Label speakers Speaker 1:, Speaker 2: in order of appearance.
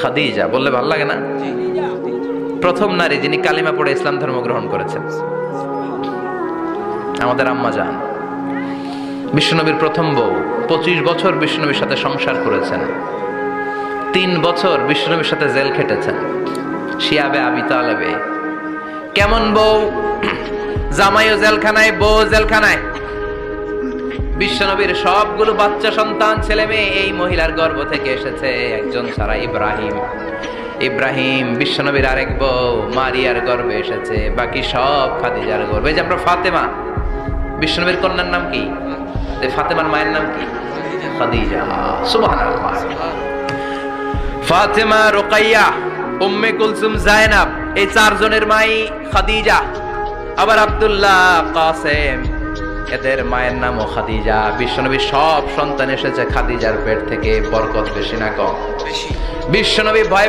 Speaker 1: খাদিজা বললে ভালো লাগে না? প্রথম নারী যিনি কালিমা পড়ে ইসলাম ধর্ম গ্রহণ করেছেন, আমাদের আম্মা জান। বিশ্বনবীর প্রথম বউ, 25 বছর বিশ্বনবীর সাথে সংসার করেছেন, 3 বছর বিশ্বনবীর সাথে জেল খেটেছেন। শিয়াবে আবি তালেবে কেমন বউ! জামাইও জেলখানায়, বউ জেলখানায়। বিশ্বনবীর সবগুলো বাচ্চা সন্তান, ছেলে মেয়ে এই মহিলার গর্ভ থেকে এসেছে, একজন ছাড়া ইব্রাহিম। ইব্রাহিম বিশ্বনবীর আরেক বউ মারিয়ার গর্ভে এসেছে, বাকি সব খাদিজার গর্ভে। যে আমরা ফাতেমা, বিশ্বনবীর কন্যার নাম কি? ফাতেমার মায়ের নাম কি? খাদিজা। সুবহানাল্লাহ। ফাতেমা, রুকাইয়া, উম্মে কুলসুম, জায়নাব, এই 4 জনের মাই খাদিজা। আবার আব্দুল্লাহ, কাসেম, এদের মায়ের নামও খাদিজা। বিশ্বনবীর সব সন্তান এসেছে খাদিজার পেট থেকে। বরকত বেশি না কম? বিশ্বনবী ভয়